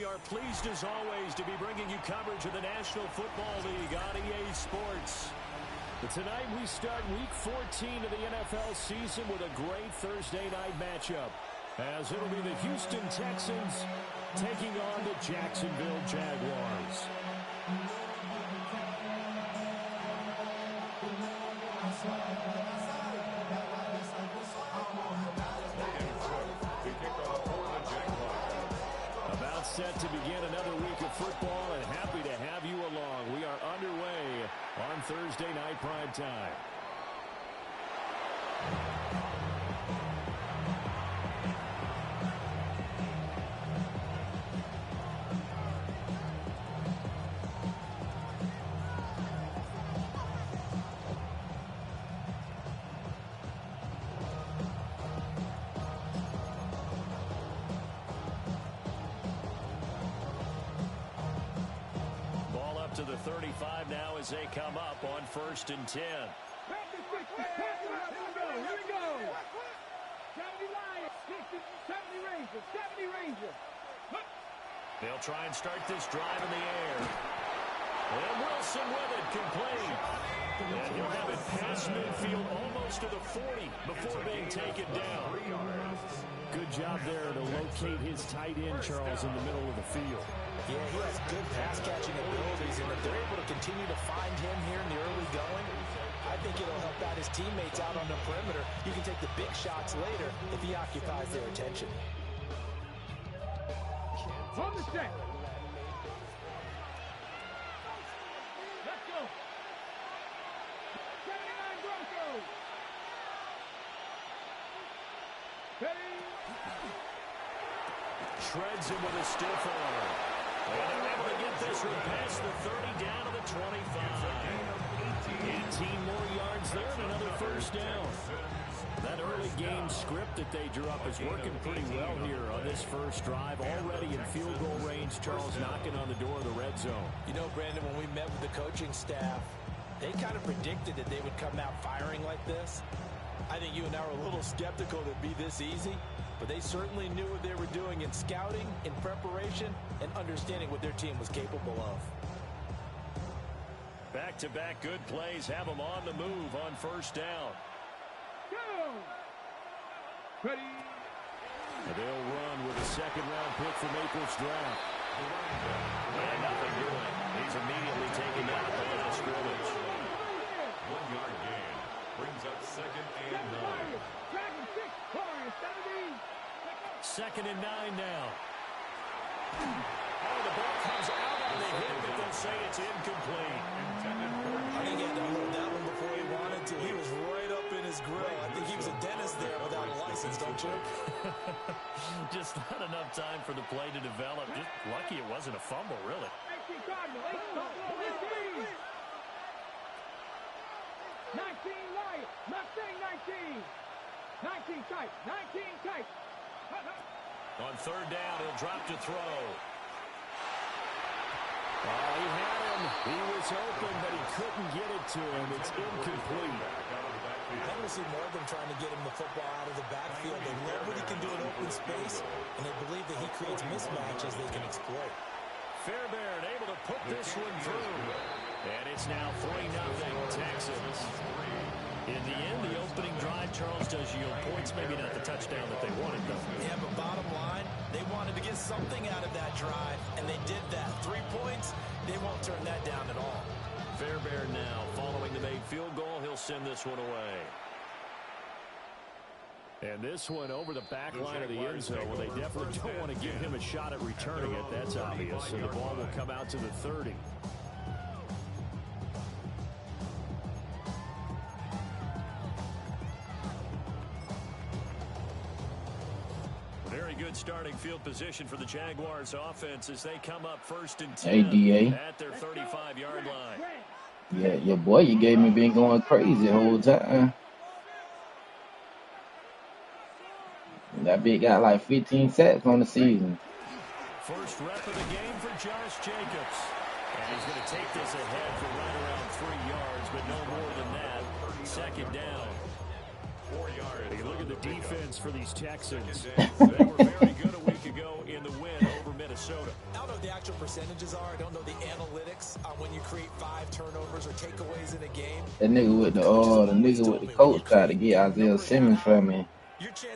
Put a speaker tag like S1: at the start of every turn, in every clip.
S1: are pleased as always to be bringing you coverage of the National Football League on EA Sports. But tonight we start Week 14 of the NFL season with a great Thursday night matchup, as it'll be the Houston Texans taking on the Jacksonville Jaguars. About set to begin another week of football, and happy to have you along. We are underway on Thursday night prime time. To the 35 now as they come up on 1st and 10.
S2: Here we go. 70 Lions, 70 Rangers, 70 Rangers.
S1: They'll try and start this drive in the air. And Wilson with it, complete. And he'll have it past midfield almost to the 40 before being taken down. Good job there to locate his tight end, Charles, in the middle of the field.
S3: Yeah, he has good pass-catching abilities, and if they're able to continue to find him here in the early going, I think it'll help out his teammates out on the perimeter. You can take the big shots later if he occupies their attention.
S2: On the set. Let's go. 79 Broncos. Ready.
S1: Shreds him with a stiff arm. And they're able to get this one past the 30 down to the 25. 18 more yards there and another first down. That early game script that they drew up is working pretty well here on this first drive. Already in field goal range, Charles knocking on the door of the red zone.
S3: You know, Brandon, when we met with the coaching staff, they kind of predicted that they would come out firing like this. I think you and I were a little skeptical that it'd be this easy, but they certainly knew what they were doing in scouting, in preparation, and understanding what their team was capable of.
S1: Back-to-back good plays have them on the move on first down.
S2: Go. Ready.
S1: And they'll run with a second-round pick from April's draft. And nothing doing. He's immediately taken down at the line of scrimmage.
S4: 1 yard gain. Brings up 2nd and 9.
S1: Second and 9 now. Oh, the ball comes out on the hit, but they'll say it's incomplete.
S3: I think he had to hold that one before he wanted to. He was right up in his grill. I think he was a dentist there without a license, don't you?
S1: Just not enough time for the play to develop. Just lucky it wasn't a fumble, really.
S2: 19 Lions, Mustang 19. 19 tight, 19 tight.
S1: On third down, he'll drop to throw. Oh, he had him. He was open, but he couldn't get it to him. It's incomplete.
S3: I don't see more of them trying to get him the football out of the backfield. They know what he can do in open space, and they believe that he creates mismatches they can exploit.
S1: Fairbairn able to put this one through. And it's now 3-0 Texans. In the end, the opening drive, Charles, does yield points. Maybe not the touchdown that they wanted, though.
S3: Yeah, but bottom line, they wanted to get something out of that drive, and they did that. 3 points, they won't turn that down at all.
S1: Fairbairn now, following the made field goal, he'll send this one away. And this one over the back line of the end zone. Well, they definitely don't want to give him a shot at returning it. That's obvious. And the ball will come out to the 30. Very good starting field position for the Jaguars offense as they come up 1st and 10
S5: Hey, DA.
S1: at their 35-yard line.
S5: Yeah, your boy, you gave me been going crazy the whole time. That big got like 15 sacks on the season.
S1: First rep of the game for Josh Jacobs. And he's going to take this ahead for right around 3 yards, but no more than that. Second down. 4 yards. Hey, look at the defense for these Texans. They were very good a week ago in the win over Minnesota. Minnesota.
S3: I don't know what the actual percentages are. I don't know the analytics on when you create 5 turnovers or takeaways in a game.
S5: The nigga with the coach tried to get Isaiah Simmons from me.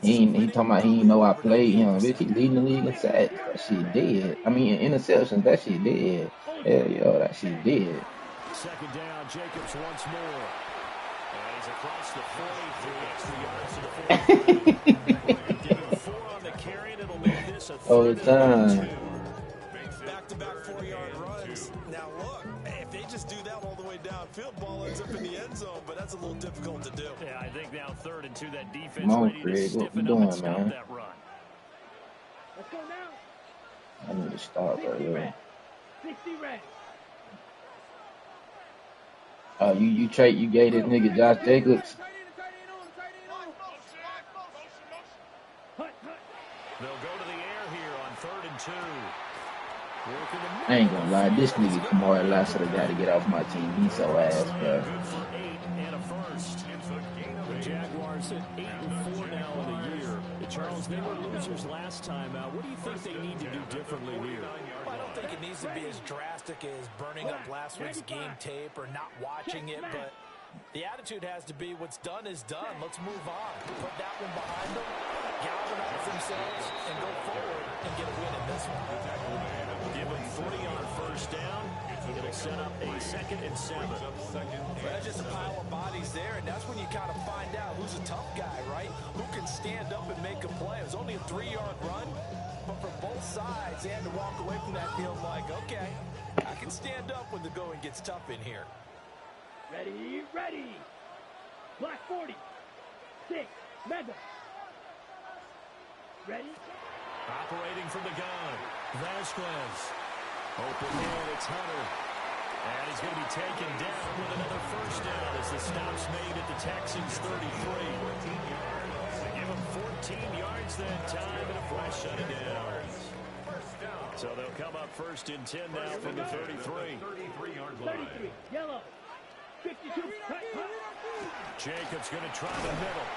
S5: He talking about he ain't know I played him. Bitch, he leading the league in sacks. That shit dead. I mean, in interceptions, that shit dead. Hell, yo, that shit dead.
S1: Second down, Jacobs once more. And he's across the 43 extra yards to the 43. Give him 4 on the carry, and it'll make this a third and 2.
S3: Back-to-back 4-yard runs. Now, look, if they just do that all the way downfield, ball ends up in the end zone, but that's a little difficult to do.
S1: Yeah, I think now 3rd and 2, that defense
S5: Come on,
S1: ready to
S5: Craig, what you
S1: stiffen up
S5: doing,
S1: and stop
S5: man?
S1: that run.
S2: Let's go now.
S5: I need to stop right
S2: 60
S5: here.
S2: red. 60 red.
S5: You gave this nigga Josh Jacobs.
S1: They'll go to the air here on 3rd and 2.
S5: I ain't gonna lie, this nigga Kamari Lassiter got to get off my team. He's so ass, bro.
S1: Good for 8 and a first. The Jaguars at 8-4 now in the year. Charles, they were losers last time out. What do you think they need to do differently here?
S3: Well, I don't think it needs to be as drastic as burning up last week's game tape or not watching it, but the attitude has to be what's done is done. Let's move on. Put that one behind them, galvanize themselves, and go forward and get a win in this one.
S1: Give them 3 on 1st down. It'll set up a 2nd and 7.
S3: There's just a pile of bodies there, and that's when you kind of find out who's a tough guy, right? Who can stand up and make a play. It was only a 3-yard run, but for both sides, they had to walk away from that field like, okay, I can stand up when the going gets tough in here.
S2: Ready, ready. Black 40. 6. Mega. Ready?
S1: Operating from the gun. Vasquez. Open man, it's Hunter. And he's going to be taken down with another 1st down as the stop's made at the Texans 33. Give him 14 yards that time and a fresh set of downs. So they'll come up 1st and 10 now from the 33.
S2: 33. Yellow. 52. Cut.
S1: Jacobs going to try the middle.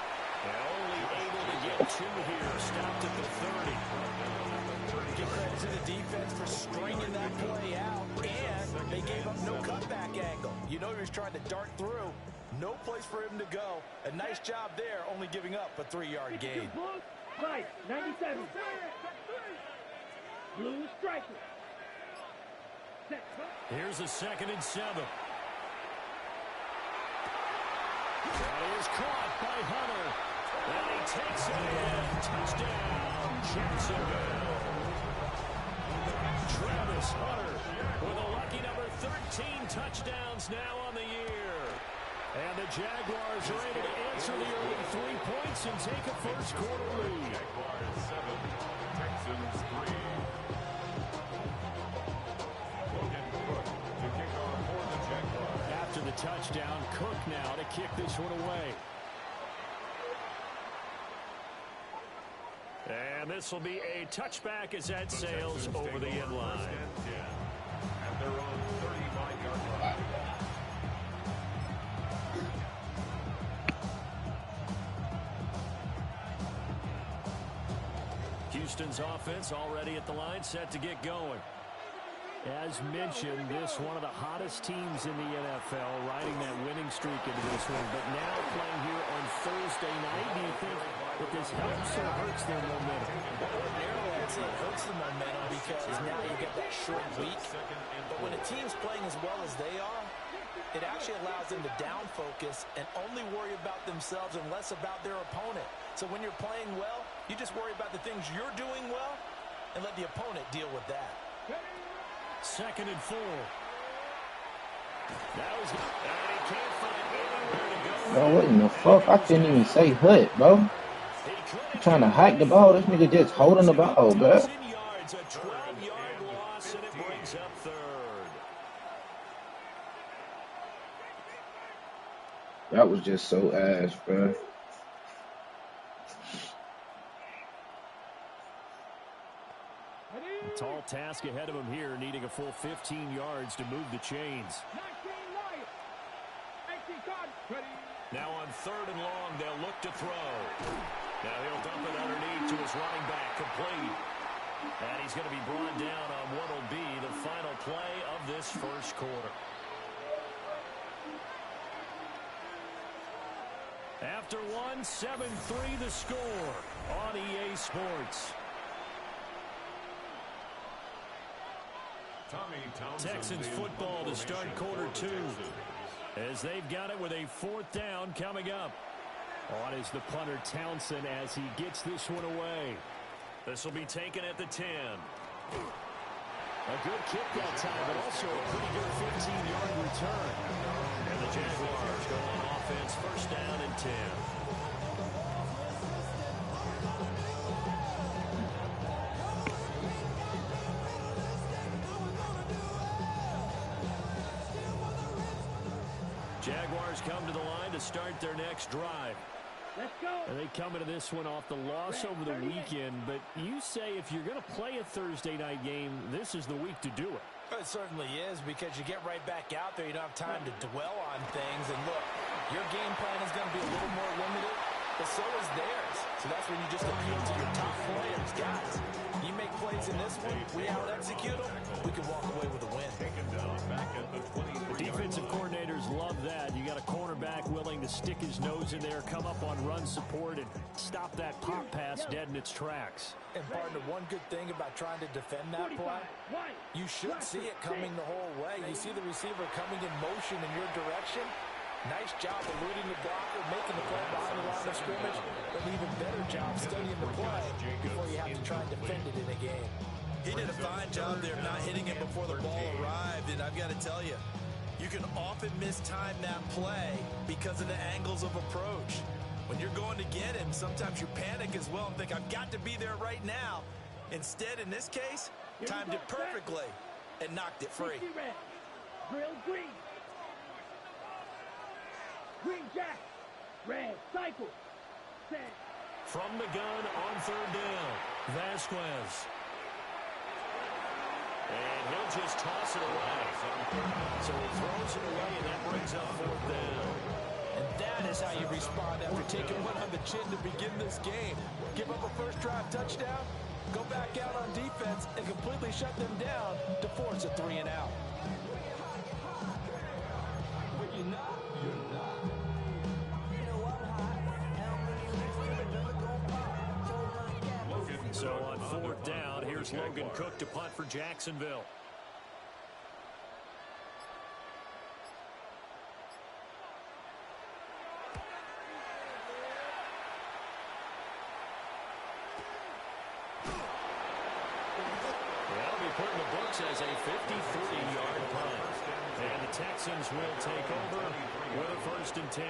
S1: And only able to get 2 here. Stopped at the 30.
S3: Give credit to the defense for stringing that play out, and they gave up no cutback angle. You know he was trying to dart through. No place for him to go. A nice job there, only giving up a 3-yard gain.
S2: Right, 97. Blue striker.
S1: Here's a 2nd and 7. That is caught by Hunter. And he takes it in. Touchdown, Jacksonville. Travis Hunter with a lucky number 13 touchdowns now on the year. And the Jaguars are able to answer the early 3 points and take a 1st quarter lead.
S4: Jaguars 7, Texans 3. Logan Cook to kick off for the Jaguars.
S1: After the touchdown, Cook now to kick this one away. And this will be a touchback as that sails over the end line.
S4: At their own 35-yard line.
S1: Houston's offense already at the line, set to get going. As mentioned, this one of the hottest teams in the NFL, riding that winning streak into this one. But now playing here on Thursday night, do you think that this helps or hurts their momentum?
S3: Ordinarily, I'd say it hurts the momentum because now you get that short week. But when a team's playing as well as they are, it actually allows them to down focus and only worry about themselves and less about their opponent. So when you're playing well, you just worry about the things you're doing well and let the opponent deal with that.
S1: 2nd and 4. That was good. And he can't find anywhere to go.
S5: Bro, what in the fuck? I couldn't even say hut, bro. I'm trying to hike the ball. This nigga just holding the ball, bro.
S1: Yards, a 12-yard loss, and it brings up 3rd.
S5: That was just so ass, bro.
S1: A tall task ahead of him here, needing a full 15 yards to move the chains. Now on 3rd and long, they'll look to throw. Now he'll dump it underneath to his running back, complete. And he's going to be brought down on what will be the final play of this first quarter. After one, 7-3 the score on EA Sports. Texans football to start quarter two, as they've got it with a fourth down coming up. On is the punter Townsend as he gets this one away. This will be taken at the 10. A good kick that time, but also a pretty good 15-yard return. And the Jaguars go on offense, first down and 10. Jaguars come to the line to start their next drive.
S2: Let's go.
S1: And they come into this one off the loss over the weekend. But you say if you're going to play a Thursday night game, this is the week to do it.
S3: It certainly is, because you get right back out there. You don't have time to dwell on things. And look, your game plan is going to be a little more limited, but so is theirs. So that's when you just appeal to your top players. Guys, you make plays in this one, we out-execute them, we can walk away with a win.
S1: Defensive coordinators love that. You got a cornerback willing to stick his nose in there, come up on run support, and stop that pop pass dead in its tracks.
S3: And partner, one good thing about trying to defend that play, you should see it coming the whole way. You see the receiver coming in motion in your direction. Nice job eluding the blocker, making the play behind the line of scrimmage, but an even better job studying the play before you have to try and defend it in a game.
S6: He did a fine job there not hitting him before the ball arrived, and I've got to tell you, you can often mistime that play because of the angles of approach. When you're going to get him, sometimes you panic as well and think, I've got to be there right now. Instead, in this case, timed it perfectly and knocked it free.
S2: Grill green. Green jack. Red cycle. Set.
S1: From the gun on third down, Vasquez. And he'll just toss it away. So he throws it away, and that brings up fourth down.
S3: And that is how you respond after taking one on the chin to begin this game. Give up a first drive touchdown, go back out on defense, and completely shut them down to force a 3-and-out.
S1: So on fourth down, here's Logan Cook to punt for Jacksonville. That'll be put in the books as a 53-yard punt. And the Texans will take over with a first and 10.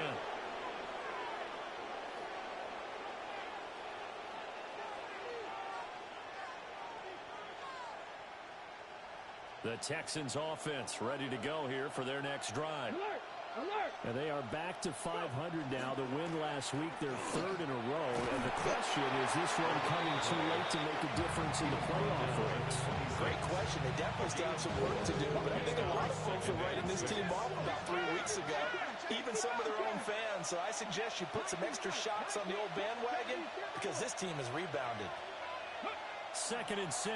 S1: The Texans offense ready to go here for their next drive.
S2: Alert! Alert!
S1: And they are back to 500 now. The win last week, their third in a row. And the question is this one coming too late to make a difference in the playoff race?
S3: Great question. They definitely still have some work to do, but I think a lot of folks were writing this team off about 3 weeks ago, even some of their own fans. So I suggest you put some extra shots on the old bandwagon because this team has rebounded.
S1: 2nd and 6.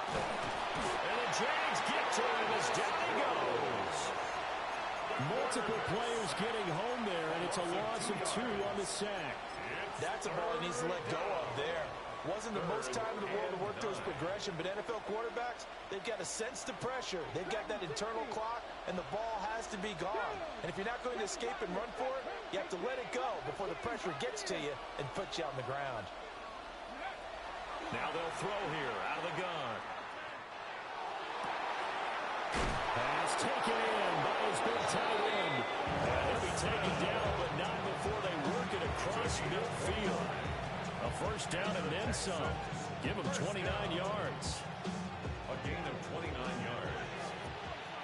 S1: And the Jags get to him as down he goes. Multiple players getting home there, and it's a loss of 2 on the sack.
S3: That's a ball he needs to let go of there. Wasn't the most time in the world to work to his progression, but NFL quarterbacks, they've got to sense the pressure. They've got that internal clock, and the ball has to be gone. And if you're not going to escape and run for it, you have to let it go before the pressure gets to you and puts you on the ground.
S1: Now they'll throw here out of the gun. Pass taken in by his big tight end. And he'll be taken down, but not before they work it across midfield. A first down and then some. Give him 29 yards.
S4: A gain of 29 yards.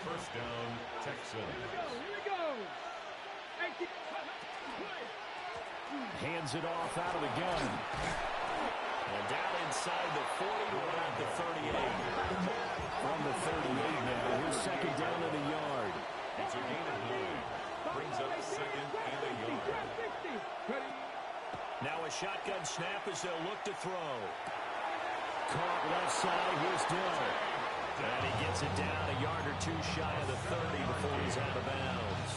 S4: First down, Texans.
S2: Here we go.
S1: Hands it off out of the gun. And down inside the 40 to around the 38. From the 38 now, here's second down and a yard.
S4: It's a gain of 9. Brings up second and a yard.
S1: Now a shotgun snap as they'll look to throw. Caught left side. Here's Dill. And he gets it down a yard or two shy of the 30 before he's out of bounds.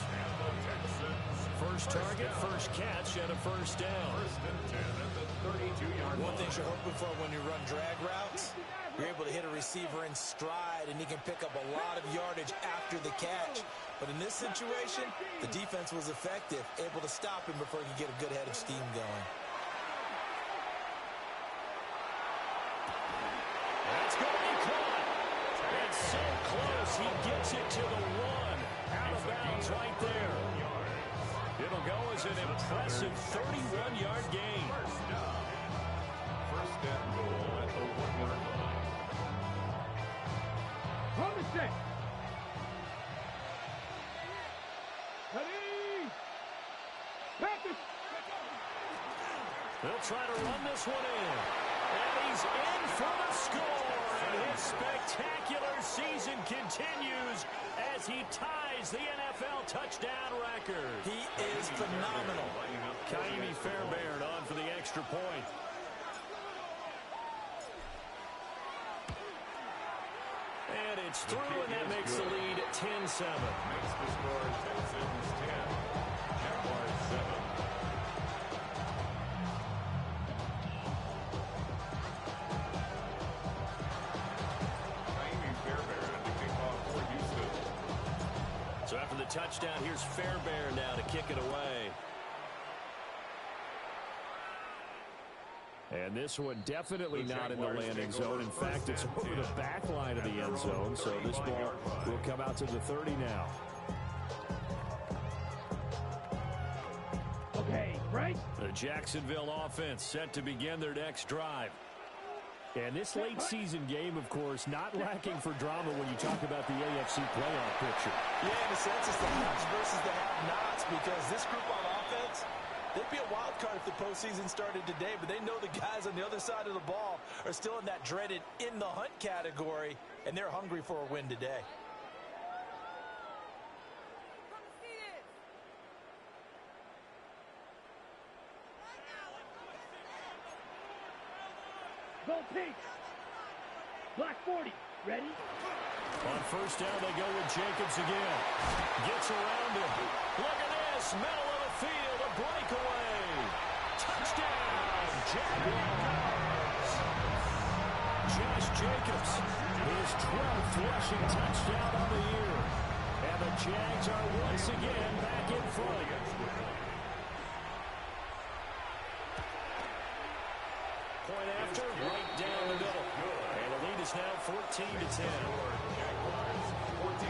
S1: First target, first catch, and a first down.
S6: One thing you're hoping for when you run drag routes, you're able to hit a receiver in stride, and he can pick up a lot of yardage after the catch. But in this situation, the defense was effective, able to stop him before he could get a good head of steam going.
S1: That's going to be caught. It's so close. He gets it to the one. Out of bounds right there. It'll go as an impressive 31-yard gain.
S4: First and goal at the 1-yard line.
S2: Hold the set. Ready. Packers.
S1: They'll try to run this one in. And he's in for the score. And his spectacular season continues as he ties the NFL touchdown record.
S6: He is phenomenal.
S1: Kaimi Fairbairn on for the extra point. And it's through, and that makes the lead 10-7.
S4: Makes the score Texans 10, Jaguars 7. Kaimi Fairbairn to kick off for Houston.
S1: So after the touchdown, here's Fairbairn now to kick it away. And this one definitely not in the landing zone. In fact, it's over the back line of the end zone. So this ball will come out to the 30 now.
S2: Okay, right.
S1: The Jacksonville offense set to begin their next drive. And this late season game, of course, not lacking for drama when you talk about the AFC playoff picture.
S6: Yeah, in a sense, it's the haves versus the have-nots, because this group on offense, they'd be a wild card if the postseason started today, but they know the guys on the other side of the ball are still in that dreaded in-the-hunt category, and they're hungry for a win today.
S2: Go Pink. Black 40. Ready?
S1: On first down, they go with Jacobs again. Gets around him. Look at this. Middle of the field. A breakaway. Touchdown. Jaguars. Josh Jacobs. His 12th rushing touchdown on the year. And the Jags are once again back in front. Point after, right down the middle. And the lead is now 14-10.
S4: Jaguars 14,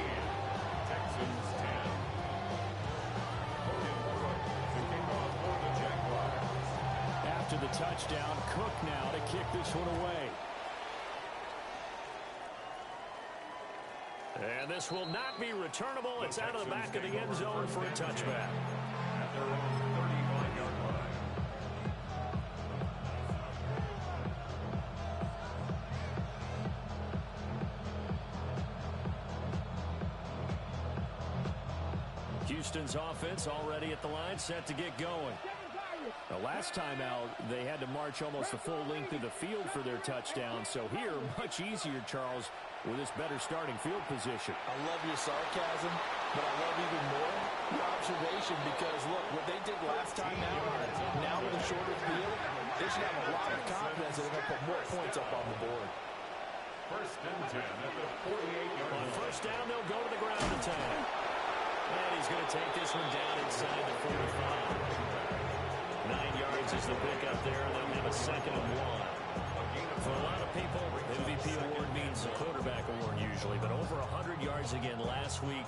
S4: Texans 10. Logan Cook to kick off for the Jaguars.
S1: After the touchdown, Cook now to kick this one away. And this will not be returnable. It's out of the back of the end zone for a touchback.
S4: At their own 35-yard line.
S1: Houston's offense already at the line, set to get going. The last time out, they had to march almost the full length of the field for their touchdown. So here, much easier, Charles, with this better starting field position.
S6: I love your sarcasm, but I love even more your observation, because, look, what they did last time out, now with a shorter field, they should have a lot of confidence that they're going to put more points up on the board.
S4: First and 10 at the 48-yard
S1: On
S4: line.
S1: first down, they'll go to the ground attack. And he's going to take this one down inside the 45. 9 yards is the pickup there, and they'll have a 2nd and 1. For a lot of people, MVP award means a quarterback award usually, but over 100 yards again last week.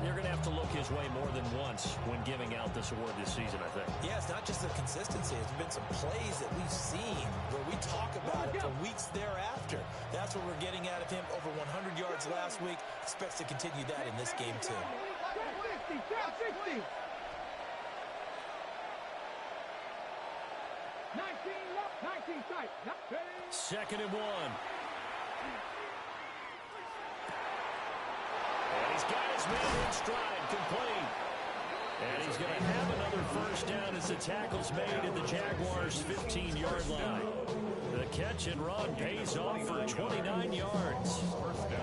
S1: They're going to have to look his way more than once when giving out this award this season, I think.
S6: Yeah, it's not just the consistency. It's been some plays that we've seen where we talk about it for weeks thereafter. That's what we're getting out of him. Over 100 yards last week. Expects to continue that in this game, too.
S2: 60, 60. 19 left, 19 tight.
S1: 2nd and 1. And he's got his man in stride, complete. And he's going to have another first down as the tackle's made at the Jaguars' 15-yard line. The catch and run pays off for 29 yards.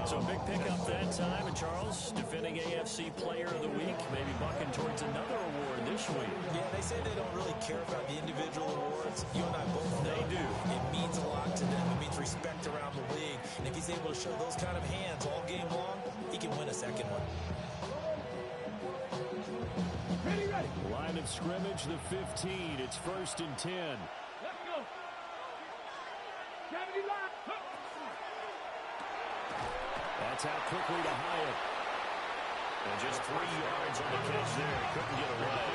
S1: So big pickup that time. And Charles, defending AFC Player of the Week, maybe bucking towards another award this week.
S6: Yeah, they say they don't really care about the individual awards. You and I both know
S1: they do.
S6: It means a lot to them. It means respect around the league. And if he's able to show those kind of hands all game long, he can win a second one.
S2: Ready.
S1: Line of scrimmage, the 15. It's 1st and 10.
S2: Let's go. 70 line.
S1: That's out quickly to Hyatt. And just 3 yards on the catch there. Couldn't get away.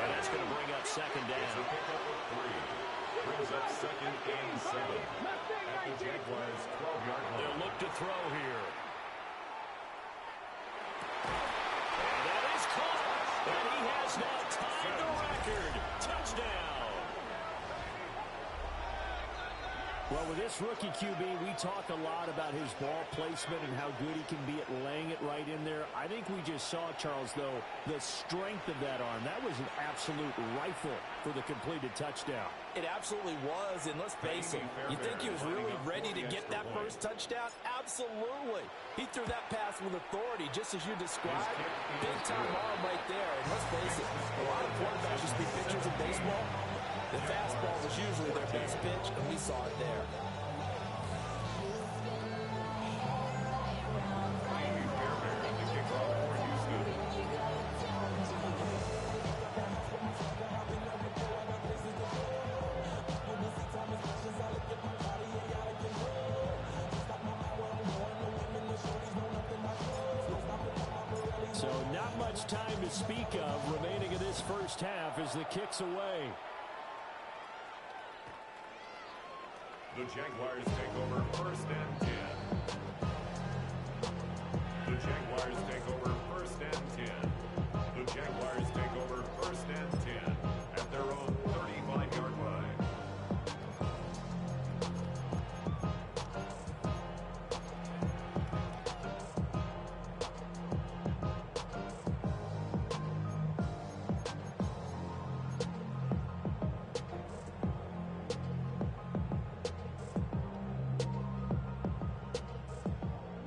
S1: And that's going to bring up second down.
S4: Brings up 2nd and 7. At the Jaguars' 12-yard line.
S1: They'll look to throw here. And that is caught. And he has now tied the record. Touchdown. Well, with this rookie QB, we talk a lot about his ball placement and how good he can be at laying it right in there. I think we just saw, Charles, though, the strength of that arm. That was an absolute rifle for the completed touchdown.
S6: It absolutely was, and let's face it, you think he was really ready to get that first touchdown? Absolutely. He threw that pass with authority, just as you described. Big-time arm right there, and let's face it, a lot of quarterbacks used to be pitchers in baseball. The fastball was usually their best pitch, and we saw it there.
S1: So not much time to speak of remaining in this first half as the kick's away.
S4: The Jaguars take over 1st and 10. The Jaguars take over 1st and 10. The Jaguars take over 1st and 10 at their own 35-yard line.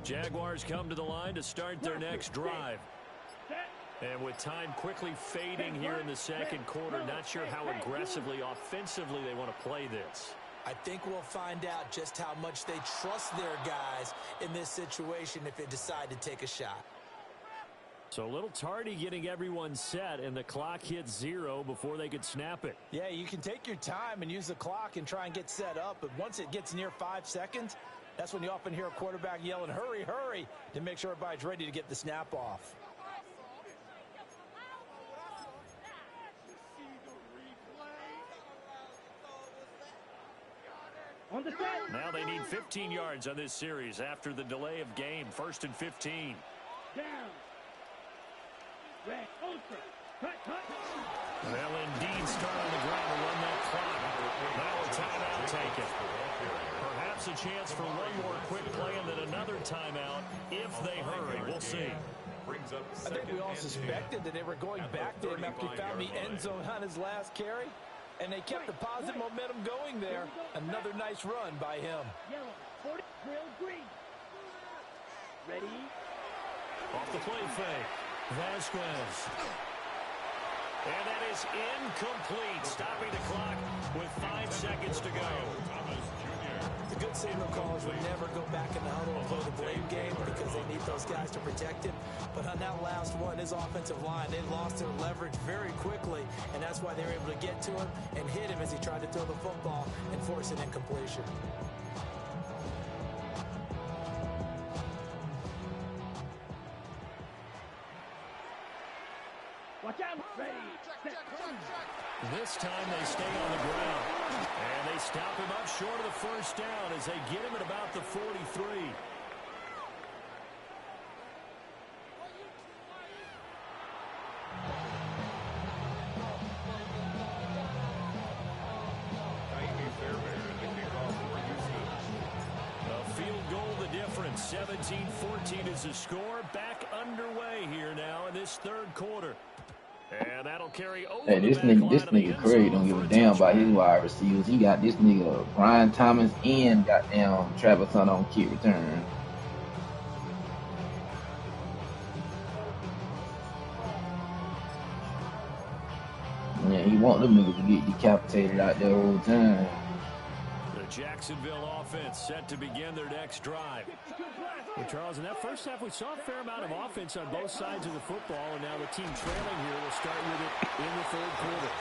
S1: Jaguars come to the line to start their next drive. And with time quickly fading here in the second quarter, not sure how aggressively, offensively they want to play this.
S6: I think we'll find out just how much they trust their guys in this situation if they decide to take a shot.
S1: So a little tardy getting everyone set, and the clock hits 0 before they could snap it.
S6: Yeah, you can take your time and use the clock and try and get set up, but once it gets near 5 seconds, that's when you often hear a quarterback yelling, hurry, hurry, to make sure everybody's ready to get the snap off.
S1: Now they need 15 yards on this series after the delay of game. 1st and 15.
S2: Down. Red, ultra. Cut.
S1: They'll indeed start on the ground to run that clock. Now a timeout taken. Perhaps a chance for one more quick play and then another timeout if they hurry. We'll see.
S6: I think we all suspected that they were going back to him after he found the end zone on his last carry. And they kept the positive momentum going there. Another nice run by him.
S2: Yellow, 40, grill, green. Ready?
S1: Off the play fake. Vasquez. And that is incomplete. Stopping the clock with 5 seconds to go.
S6: The good signal callers would never go back in the huddle and play the blame game because they need those guys to protect him. But on that last one, his offensive line, they lost their leverage very quickly, and that's why they were able to get to him and hit him as he tried to throw the football and force an incompletion.
S2: Watch out. Ready. Set.
S1: This time they stay on the ground. And they stop him up short of the first down as they get him at about the 43. A field goal the difference. 17-14 is the score. Back underway here now in this third quarter. And that'll carry over.
S5: Hey, this nigga Curry don't give a damn about his wide receivers. He got this nigga Brian Thomas and goddamn Travis Hunt on kick return. Yeah, he want them niggas to get decapitated out there all the time.
S1: The Jacksonville offense set to begin their next drive. Well, Charles, in that first half, we saw a fair amount of offense on both sides of the football, and now the team trailing here will start with it in the third quarter.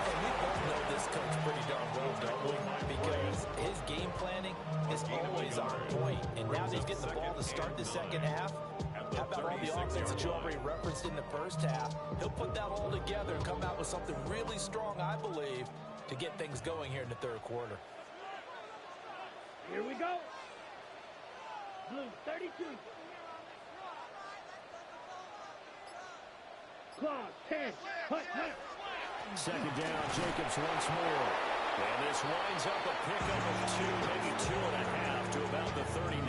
S3: And we both know this coach pretty darn well, don't we? Because his game planning is always on point. And now he's getting the ball to start the second half. How about all the offense that you already referenced in the first half? He'll put that all together and come out with something really strong, I believe, to get things going here in the third quarter.
S2: Here we go. Blue 32. Clock 10. Hunt.
S1: Second down, Jacobs once more. And this winds up a pickup of 2, maybe 2.5 to about the 39.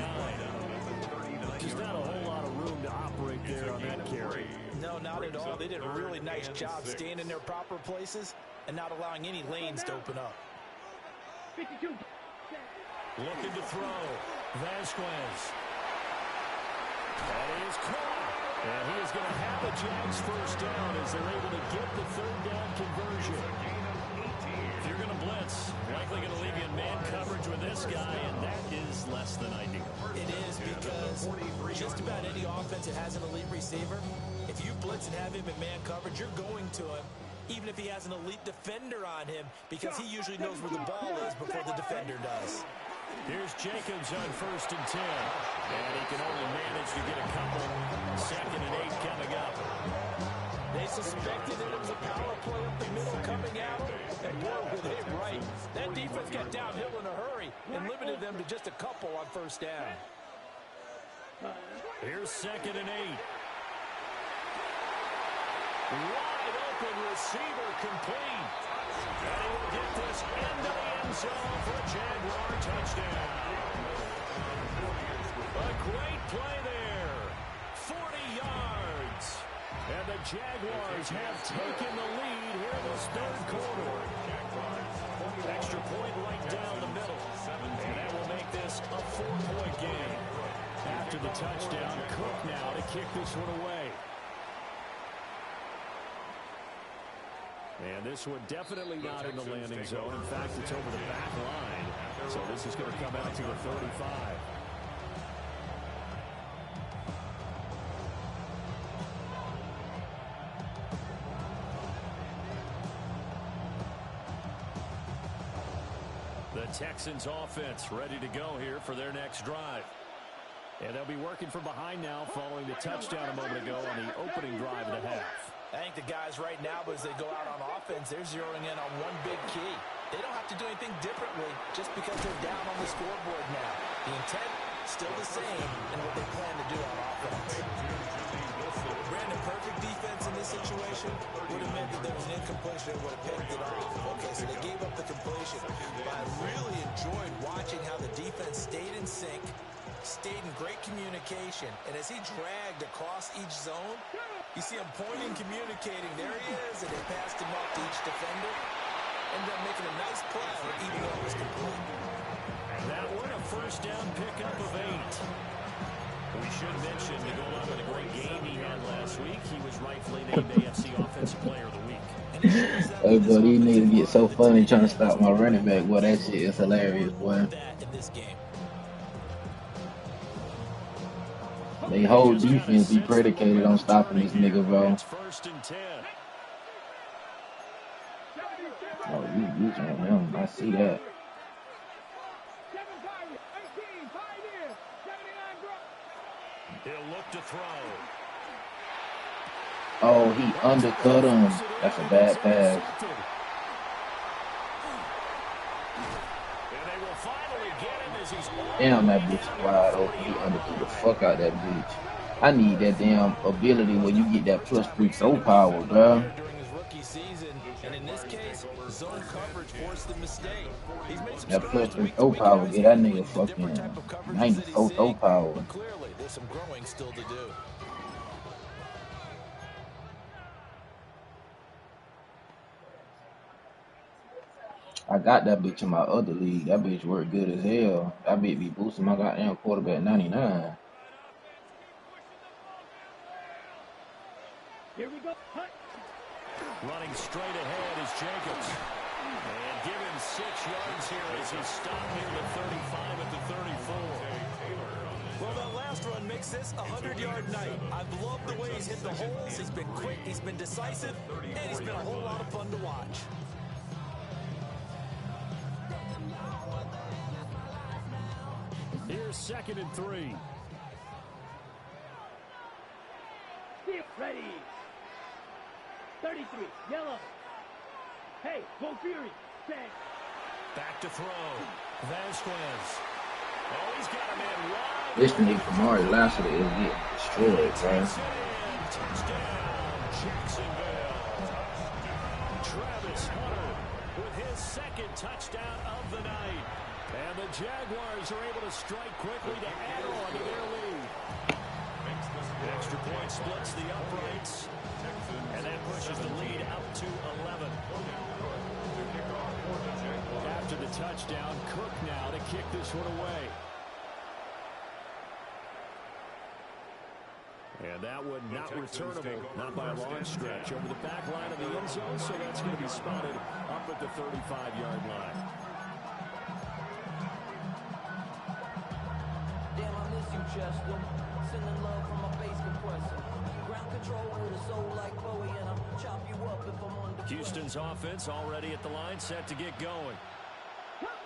S1: Just not a whole lot of room to operate there on that carry.
S3: No, not at all. They did a really nice job staying in their proper places and not allowing any lanes to open up.
S2: 52.
S1: Looking to throw. Vasquez. That is caught. And he is going to have the Jags first down as they're able to get the third down conversion. If you're going to blitz, likely going to leave you in man coverage with this guy, and that is less than ideal.
S3: It is because just about any offense that has an elite receiver, if you blitz and have him in man coverage, you're going to him, even if he has an elite defender on him, because he usually knows where the ball is before the defender does.
S1: Here's Jacobs on 1st and 10. And he can only manage to get a couple. 2nd and 8 coming up.
S3: They suspected that it was a power play up the middle coming out. And boy, were they right. That defense got downhill in a hurry and limited them to just a couple on first down.
S1: Here's 2nd and 8. Wide open receiver complete. And he will get this into the end zone for a Jaguar touchdown. A great play there. 40 yards. And the Jaguars have taken the lead here in this third quarter. Extra point right down the middle. And that will make this a 4-point game. After the touchdown, Cook now to kick this one away. And this one definitely not in the landing zone. In fact, it's over the back line. So this is going to come out to the 35. The Texans offense ready to go here for their next drive. And they'll be working from behind now following the touchdown a moment ago on the opening drive of the half.
S3: I think the guys right now, as they go out on offense, they're zeroing in on one big key. They don't have to do anything differently just because they're down on the scoreboard now. The intent, still the same, and what they plan to do on offense. Brandon, perfect defense in this situation would have meant that there was an incompletion and would have picked it off. Okay, so they gave up the completion. But I really enjoyed watching how the defense stayed in sync, stayed in great communication, and as he dragged across each zone, you see him pointing, communicating. There he is, and they passed him off to each defender. Ended up making a nice play, even though it was complete.
S1: That one, a first down pickup of 8. We should mention, to go along with a great game he had last week, he was rightfully named AFC Offensive Player of the Week.
S5: Hey, boy, these niggas get so funny trying to stop my running back. Boy, that shit is hilarious, boy. They whole defense be predicated on stopping this nigga, bro. Oh, you on him. I see that.
S1: He'll look to throw.
S5: Oh, he undercut him. That's a bad pass. Damn, that bitch is wide open. He underthrew the fuck out that bitch. I need that damn ability where you get that +3 throw power, bro. That +3 throw power, get that nigga fucking 94 throw power.
S3: Clearly, there's some growing still to do.
S5: I got that bitch in my other league. That bitch worked good as hell. That bitch be boosting my goddamn quarterback 99.
S2: Here we go. Hut.
S1: Running straight ahead is Jacobs. And give him 6 yards here as he's stopped near the 35 at the 34.
S3: Well, that last run makes this a 100-yard night. I've loved the way he's hit the holes. He's been quick, he's been decisive, and he's been a whole lot of fun to watch.
S1: Here's 2nd and 3.
S2: Get ready. 33. Yellow. Hey, go Fury. Set.
S1: Back to throw. Vasquez. Oh, he's got a man wide.
S5: This nigga Kamari Lassiter is getting destroyed, bro.
S1: Touchdown, Jacksonville. Travis Hunter with his 2nd touchdown of the night. And the Jaguars are able to strike quickly to add on to their lead. Extra point splits the uprights. And that pushes the lead up to 11. After the touchdown, Cook now to kick this one away. And that one not returnable, not by a long stretch, over the back line of the end zone, so that's going to be spotted up at the 35-yard line.
S7: Damn, I miss you, Chester. Sending love from my bass compressor. Ground control with a soul like Bowie, and I'll chop you up if I'm on the
S1: Houston's offense already at the line, set to get going.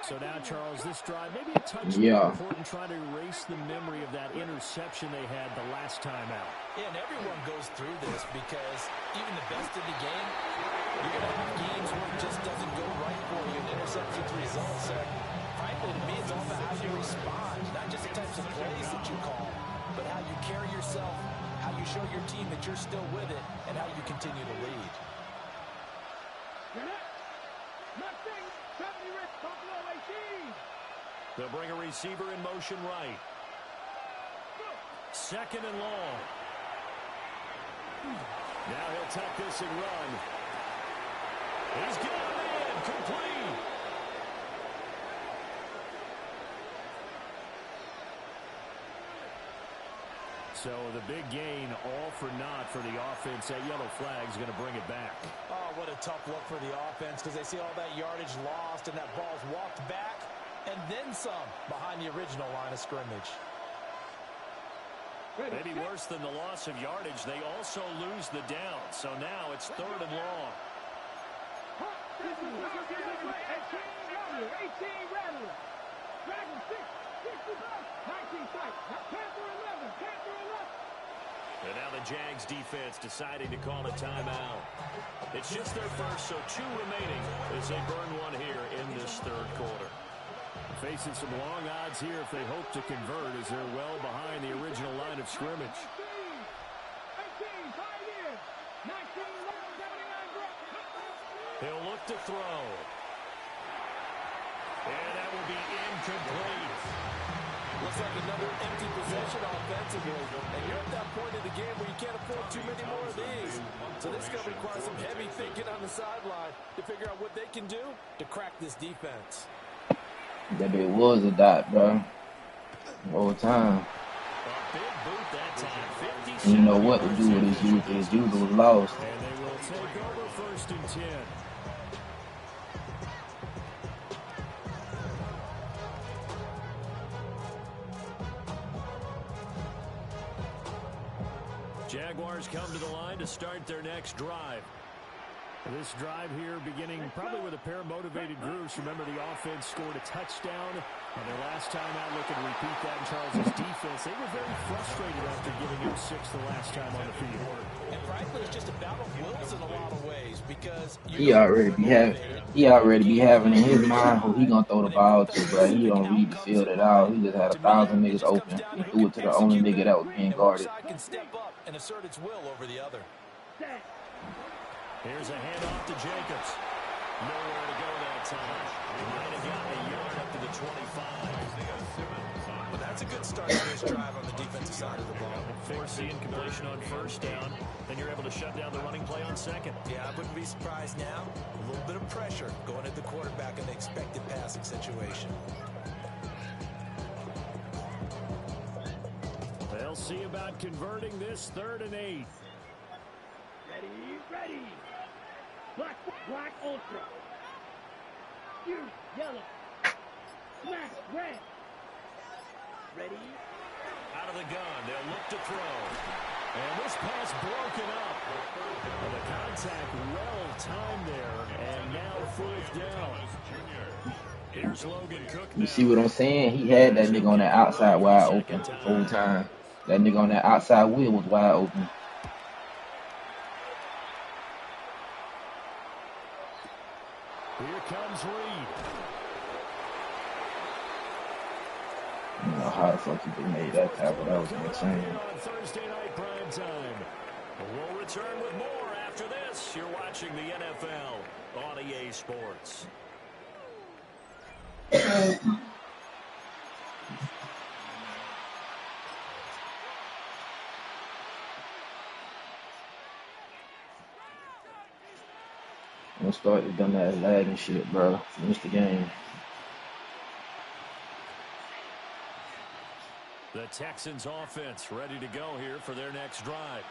S1: So now, Charles, this drive, maybe a touch important trying to erase the memory of that interception they had the last time out.
S3: Yeah, and everyone goes through this because even the best in the game, you're going to have games where it just doesn't go right for you and interceptions result. So, frankly, to me, it's all about how you respond, not just the types of plays that you call, but how you carry yourself, how you show your team that you're still with it, and how you continue to lead.
S1: They'll bring a receiver in motion right. 2nd and long. Now he'll tuck this and run. He's got a man complete. So the big gain all for naught for the offense. That yellow flag's going to bring it back.
S3: Oh, what a tough look for the offense because they see all that yardage lost and that ball's walked back. And then some behind the original line of scrimmage.
S1: Maybe worse than the loss of yardage, they also lose the down. So now it's 3rd and long.
S2: 18 Rattler. Dragon 6, 19 fight. Panther 11, Panther 11.
S1: And now the Jags defense deciding to call a timeout. It's just their first, so 2 remaining as they burn one here in this 3rd quarter. Facing some long odds here if they hope to convert as they're well behind the original line of scrimmage.
S2: 18, 5 years. 19, 79.
S1: He'll look to throw. And that will be incomplete.
S3: Looks like another empty possession offensively. And you're at that point in the game where you can't afford too many more of these. So this is going to require some heavy thinking on the sideline to figure out what they can do to crack this defense.
S5: That bit was a dot, bro. The whole time.
S1: A big boot that time.
S5: And you know what to do with his youth. His youth was lost.
S1: And they will take over 1st and 10. Jaguars come to the line to start their next drive. This drive here beginning probably with a pair of motivated groups. Remember, the offense scored a touchdown, and their last time out looking to repeat that in Charles's defense. They were very frustrated after giving him 6 the last time on the field.
S3: And frankly, it's just a battle of wills in a lot of ways because
S5: He already be having in his mind who he gonna throw the ball to, bro. He don't read the field at all. He just had 1,000 niggas open. He threw it to the only nigga that was being guarded.
S3: Can step up and assert its will over the other.
S1: Here's a handoff to Jacobs. Nowhere to go that time. He might have gotten a yard up to the 25.
S3: But that's a good start to this drive on the defensive
S6: defensive side of the ball.
S1: Force the incompletion on first down, then you're able to shut down the running play on second.
S6: Yeah, I wouldn't be surprised now. A little bit of pressure going at the quarterback in the expected passing situation.
S1: They'll see about converting this 3rd and 8.
S2: Ready. Black ultra. You, yellow. Black, red. Ready.
S1: Out of the gun, they'll look to throw. And this pass broken up. And the contact well timed there. And now 4th down. Here's Logan Cook now.
S5: You see what I'm saying? He had that nigga on that outside wide open the whole time. That nigga on that outside wheel was wide open.
S1: Here comes Reed.
S5: I don't know how the fuck he made that tackle. That was insane.
S1: On Thursday night prime time. We'll return with more after this. You're watching the NFL on EA Sports.
S5: I'm gonna start doing that lag and shit, bro. Finish the game.
S1: The Texans offense ready to go here for their next drive.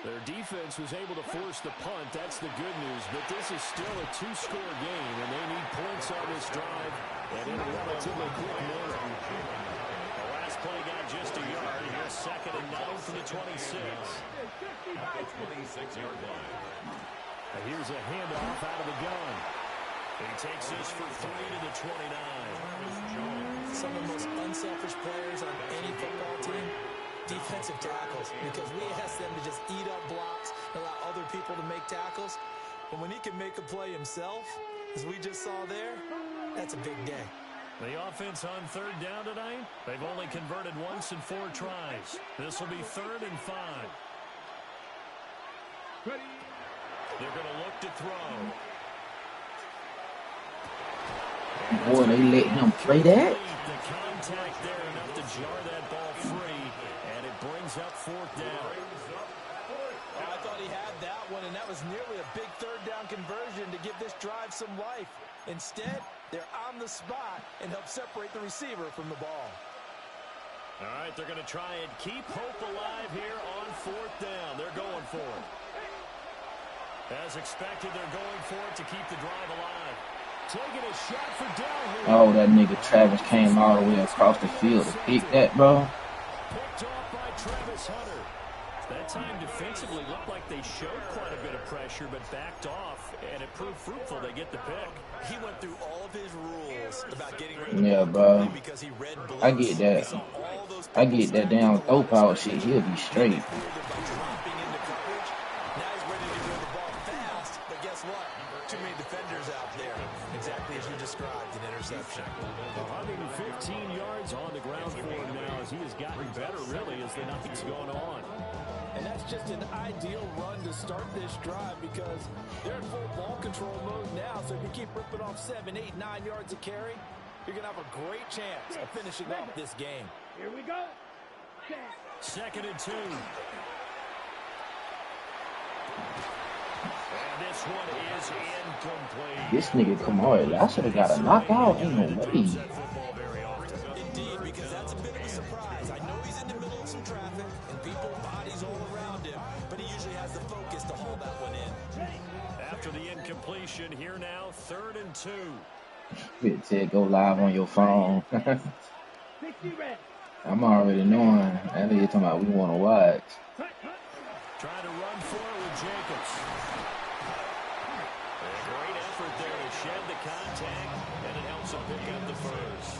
S1: Their defense was able to force the punt. That's the good news. But this is still a 2-score game, and they need points on this drive and in a relatively quick manner. The last play got just a yard. Here's 2nd and 9 from the 26.
S4: At the 26-yard line.
S1: Here's a handoff out of the gun. He takes this for 3 to the 29.
S6: Some of the most unselfish players on any football team, defensive tackles, because we ask them to just eat up blocks, allow other people to make tackles. But when he can make a play himself, as we just saw there, that's a big day.
S1: The offense on 3rd down tonight, they've only converted once in 4 tries. This will be 3rd and 5. They're going to look to throw.
S5: Boy, they let him play that?
S1: The contact there enough to jar that ball free, and it brings up 4th down.
S6: Oh, I thought he had that one, and that was nearly a big 3rd down conversion to give this drive some life. Instead, they're on the spot and help separate the receiver from the ball.
S1: All right, they're going to try and keep hope alive here on 4th down. They're going for it. As expected, they're going for it to keep the drive alive. Taking a shot for downhill.
S5: Oh, that nigga Travis came all the way across the field to pick that, bro.
S1: Picked off by Travis Hunter. That time defensively looked like they showed quite a bit of pressure, but backed off, and it proved fruitful. They get the pick.
S6: He went through all of his rules about getting rid of the
S5: Yeah,
S6: ball
S5: bro.
S6: because he read blitz.
S5: I get that. I get that down throw power shit. He'll be straight.
S6: Dropping into coverage. Now he's ready to throw the ball fast, but guess what? Too many defenders out there. Exactly as you described, an interception.
S1: 115 yards on the ground for him now as he has gotten better, really, as the night's going on.
S6: And that's just an ideal run to start this drive because they're in full ball control mode now. So if you keep ripping off 7, 8, 9 yards of carry, you're going to have a great chance of finishing off this game.
S2: Here we go.
S1: 2nd and 2. And this one is incomplete.
S5: This nigga Kamari, I should have got a knockout. Ain't no way.
S6: Indeed, because that's a bit of a surprise. I know he's in the middle of some traffic and people, bodies all around him, but he usually has the focus to hold that one in.
S1: After the incompletion, here now, 3rd and 2.
S5: It said go live on your phone.
S2: 60 red.
S5: I'm already knowing. That nigga talking about we want to watch.
S1: Trying to run for it with Jacobs. A great effort there to shed the contact, and it helps them pick up the first.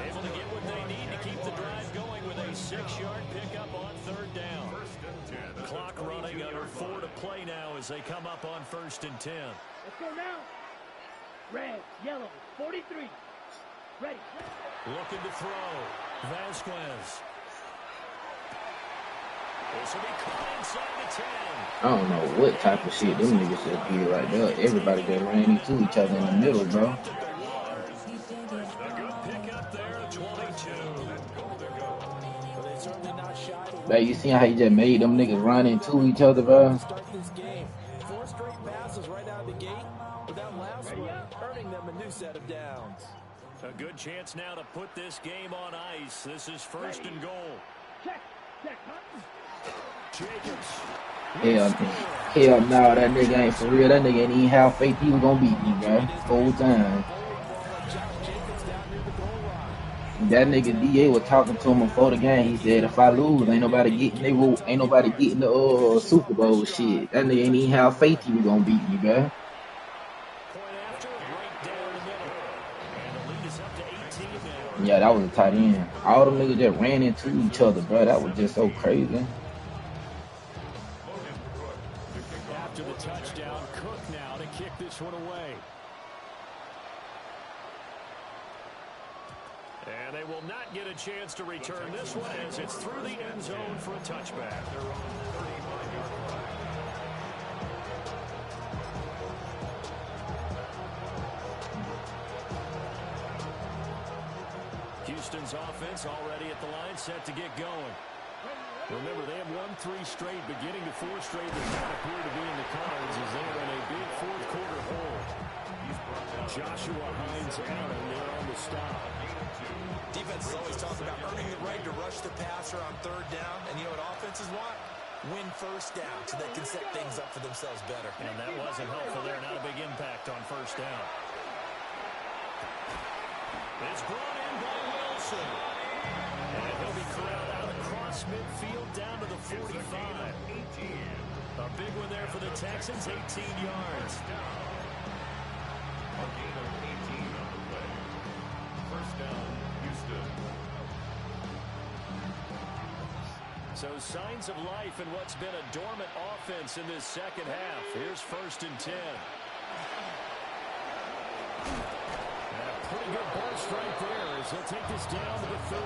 S1: Able to get what they need to keep the drive going with a 6-yard pickup on 3rd down. Clock running under 4 to play now as they come up on 1st and 10.
S2: Let's go now. Red, yellow, 43. Ready.
S1: Looking to throw. Vasquez. This will be caught inside the 10.
S5: I don't know what type of shit them niggas just did right there. Everybody that ran into each other in the middle, bro.
S1: A good pickup there at 22.
S6: But it's
S3: certainly not shy to
S5: Bro, you see how he just made them niggas run into each other, bro?
S3: start this game. 4 straight passes right out of the gate, but that last one earning them a new set of downs.
S1: A good chance now to put this game on ice. This is 1st and goal. Jacobs.
S5: Hell no, that nigga ain't for real. That nigga ain't even have faith he was gonna beat me, bro. Whole time. That nigga DA was talking to him before the game. He said, if I lose, ain't nobody getting the Super Bowl shit. That nigga ain't even have faith he was gonna beat me, bro. Yeah, that was a tight end. All them niggas just ran into each other, bro. That was just so crazy.
S1: After the touchdown, Cook now to kick this one away. And they will not get a chance to return this one as it's through the end zone for a touchback. Houston's offense already at the line, set to get going. Remember, they have won 3 straight, beginning to 4 straight that not appear to be in the cards as they are in a big 4th quarter hole. Joshua Hines Allen there on the stop.
S6: Defenses always talk about earning the right to rush the passer on 3rd down, and you know what offenses want? Win 1st down so they can set things up for themselves better.
S1: And that wasn't helpful there. Not a big impact on 1st down. It's brought in by Wilson. And he'll be corralled out across midfield down to the 45. A big one there for the Texans, 18 yards.
S4: A gain of 18 on the play. 1st down, Houston.
S1: So signs of life in what's been a dormant offense in this 2nd half. Here's 1st and 10. And a pretty good burst right there as he'll take this down to the 33.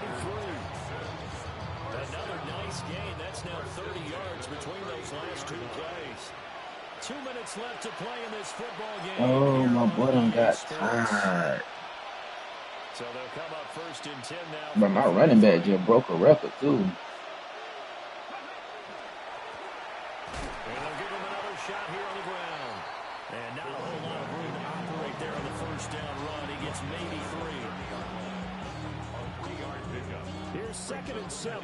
S1: Another nice gain. That's now 30 yards between those last 2 plays. 2 minutes left to play in this football game.
S5: Oh, my boy done got tired.
S1: So they'll come up 1st and 10 now.
S5: But my running back just broke a record, too.
S1: And they'll give him another shot here on the ground. And not a whole lot of room to operate there on the 1st down run. He gets maybe 3. Here's 2nd and 7.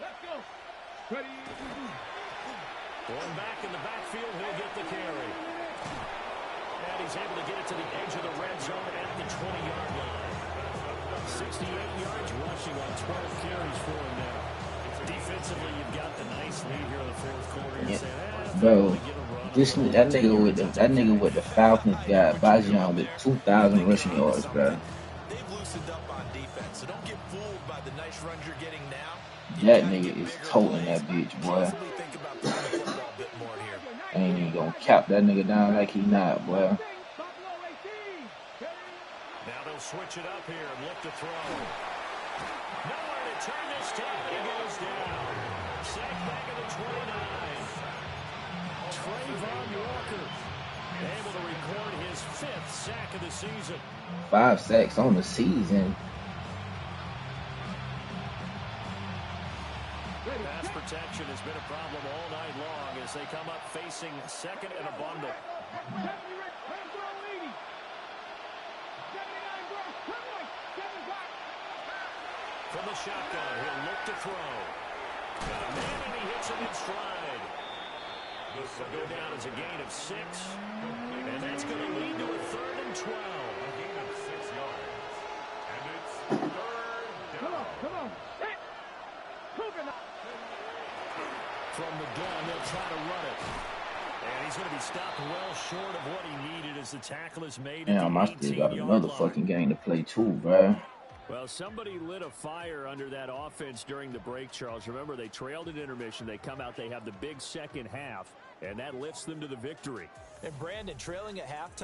S2: Let's go. Ready.
S1: Going back in the backfield, he'll get the carry. And he's able to get it to the edge of the red zone at the 20-yard line. 68 yards rushing on 12 carries for him now. Defensively, you've got the nice lead here in the 4th quarter. You're saying,
S5: Bro, that nigga with the Falcons got Bajan with 2,000 rushing yards, bro.
S6: They've loosened up on defense, so don't get fooled by the nice runs you're getting now.
S5: That nigga is toting that bitch, boy.
S6: Think about throwing the football a bit more here.
S5: Ain't even gonna cap that nigga down like he not, boy.
S1: Now they'll switch it up here and look to throw. Nowhere to turn this time. He goes down. Sack back at the 29. Trayvon Walker able to record his 5th sack of the season.
S5: 5 sacks on the season.
S1: Pass protection has been a problem all night long as they come up facing 2nd and a bundle. From the shotgun, he'll look to throw. Got a man and he hits him in stride. This will go down as a gain of 6. And that's going to lead to a 3rd and 12.
S4: A gain of 6 yards. And it's 3rd down.
S2: Come on.
S1: From the gun, they'll try to run it. And he's going to be stopped well short of what he needed as the tackle is made.
S5: Damn, I still got another fucking game to play too, bro.
S1: Well, somebody lit a fire under that offense during the break, Charles. Remember, they trailed at intermission. They come out, they have the big 2nd half, and that lifts them to the victory.
S3: And Brandon trailing at halftime.